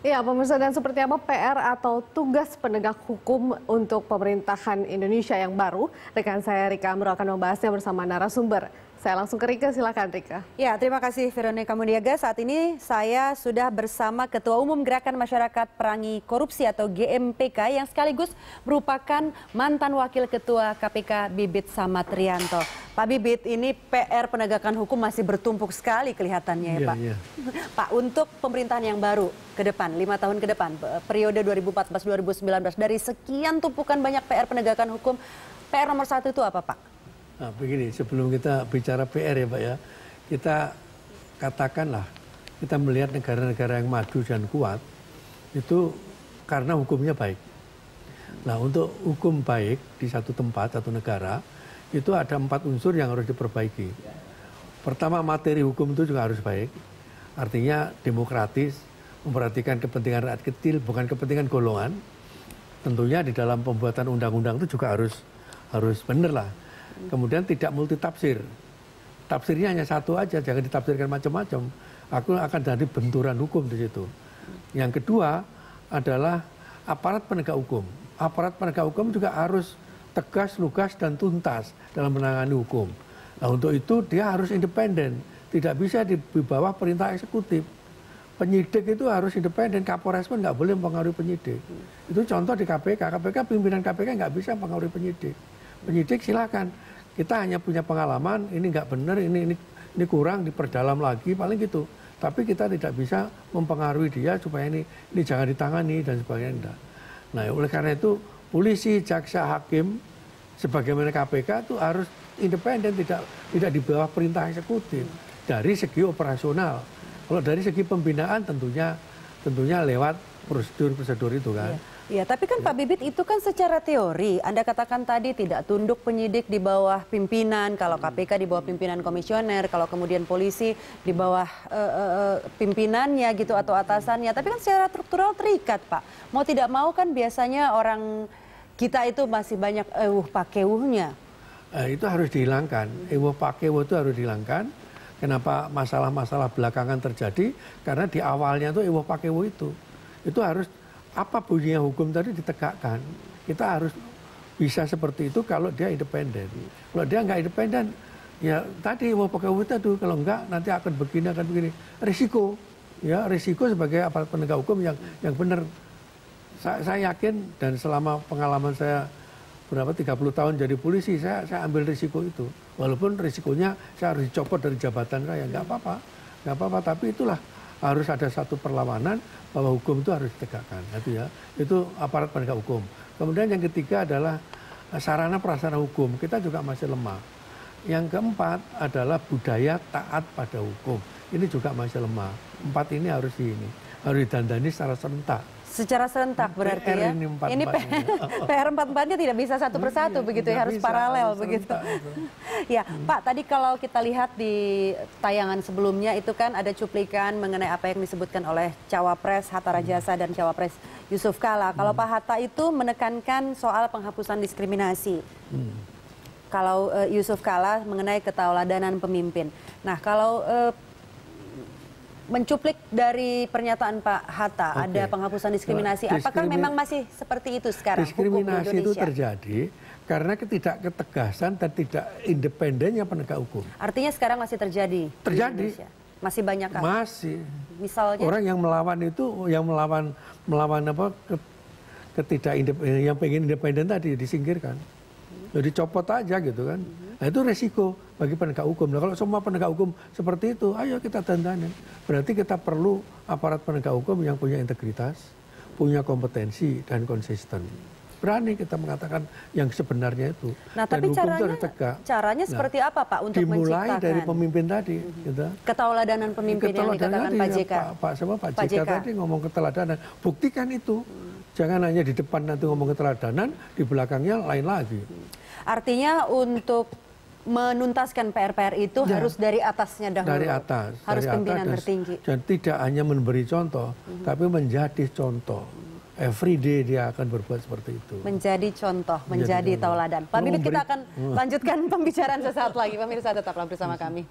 Ya, pemirsa, dan seperti apa PR atau tugas penegak hukum untuk pemerintahan Indonesia yang baru? Rekan saya Rika Amro akan membahasnya bersama narasumber. Saya langsung ke Rika, silakan Rika. Ya, terima kasih Veronica Muniaga. Saat ini saya sudah bersama Ketua Umum Gerakan Masyarakat Perangi Korupsi atau GMPK yang sekaligus merupakan mantan Wakil Ketua KPK Bibit Samatrianto. Pak Bibit, ini PR penegakan hukum masih bertumpuk sekali kelihatannya ya Pak. Iya. Pak, untuk pemerintahan yang baru ke depan, 5 tahun ke depan, periode 2014-2019, dari sekian tumpukan banyak PR penegakan hukum, PR nomor 1 itu apa Pak? Nah, begini, sebelum kita bicara PR ya Pak ya, kita katakanlah, kita melihat negara-negara yang maju dan kuat, itu karena hukumnya baik. Nah, untuk hukum baik di satu tempat, satu negara, itu ada 4 unsur yang harus diperbaiki. Pertama, materi hukum itu juga harus baik, artinya demokratis, memperhatikan kepentingan rakyat kecil, bukan kepentingan golongan. Tentunya di dalam pembuatan undang-undang itu juga harus benar lah. Kemudian tidak multitafsir. Tafsirnya hanya satu aja, jangan ditafsirkan macam-macam. Aku akan jadi benturan hukum di situ. Yang kedua adalah aparat penegak hukum. Aparat penegak hukum juga harus tegas, lugas, dan tuntas dalam menangani hukum. Nah, untuk itu dia harus independen. Tidak bisa di bawah perintah eksekutif. Penyidik itu harus independen. Kapolres pun nggak boleh mempengaruhi penyidik. Itu contoh di KPK. KPK, pimpinan KPK nggak bisa mempengaruhi penyidik. Penyidik silakan, kita hanya punya pengalaman, ini nggak benar, ini kurang, diperdalam lagi, paling gitu. Tapi kita tidak bisa mempengaruhi dia supaya ini jangan ditangani dan sebagainya. Nah, oleh karena itu polisi, jaksa, hakim, sebagaimana KPK itu harus independen, tidak di bawah perintah eksekutif dari segi operasional. Kalau dari segi pembinaan tentunya lewat prosedur itu kan. Ya, tapi kan Pak Bibit itu kan secara teori, Anda katakan tadi tidak tunduk penyidik di bawah pimpinan, kalau KPK di bawah pimpinan komisioner, kalau kemudian polisi di bawah pimpinannya gitu atau atasannya. Tapi kan secara struktural terikat Pak. Mau tidak mau kan biasanya orang kita itu masih banyak pakewuhnya. Itu harus dihilangkan, pakewu itu harus dihilangkan. Kenapa masalah-masalah belakangan terjadi? Karena di awalnya tuh pakewu itu harus apa bunyinya hukum tadi ditegakkan. Kita harus bisa seperti itu kalau dia independen. Kalau dia nggak independen, ya tadi mau pakai itu, kalau enggak nanti akan begini. Risiko, ya risiko sebagai aparat penegak hukum yang benar. Saya yakin dan selama pengalaman saya 30 tahun jadi polisi, saya ambil risiko itu. Walaupun risikonya saya harus dicopot dari jabatan saya, nggak apa-apa. Tapi itulah harus ada satu perlawanan bahwa hukum itu harus ditegakkan. Itu aparat penegak hukum. Kemudian yang ketiga adalah sarana prasarana hukum. Kita juga masih lemah. Yang keempat adalah budaya taat pada hukum. Ini juga masih lemah. 4 ini harus didandani secara serentak. Secara serentak berarti PR ya. Ini PR 4-4-nya tidak bisa satu persatu begitu ya, harus paralel begitu. Ya, Pak, tadi kalau kita lihat di tayangan sebelumnya itu kan ada cuplikan mengenai apa yang disebutkan oleh Cawapres Hatta Rajasa dan Cawapres Yusuf Kala. Kalau Pak Hatta itu menekankan soal penghapusan diskriminasi. Kalau Yusuf Kala mengenai ketauladanan pemimpin. Nah, kalau mencuplik dari pernyataan Pak Hatta, ada penghapusan diskriminasi. Apakah memang masih seperti itu sekarang? Diskriminasi itu terjadi karena ketidakketegasan dan tidak independennya penegak hukum. Artinya sekarang masih terjadi? Terjadi. Masih banyak kan? Masih. Misalnya? Orang yang melawan itu, yang melawan apa? Yang pengen independen tadi disingkirkan. Jadi copot aja gitu kan. Nah, itu resiko bagi penegak hukum. Nah, kalau semua penegak hukum seperti itu, ayo kita dandanin. Berarti kita perlu aparat penegak hukum yang punya integritas, punya kompetensi dan konsisten. Berani kita mengatakan yang sebenarnya itu. Nah, tapi caranya seperti apa Pak untuk dimulai dari pemimpin tadi. Gitu. Keteladanan pemimpin yang dikatakan Pak JK. Pak JK tadi ngomong keteladanan. Buktikan itu. Jangan hanya di depan nanti ngomong keteladanan, di belakangnya lain lagi. Artinya untuk menuntaskan PR-PR itu harus dari atasnya dahulu. Dari atas. Harus pimpinan tertinggi. Dan tidak hanya memberi contoh, tapi menjadi contoh. Every day dia akan berbuat seperti itu. Menjadi contoh, menjadi tauladan. Pak Bibit, kita akan lanjutkan pembicaraan sesaat lagi. Pemirsa tetaplah bersama kami.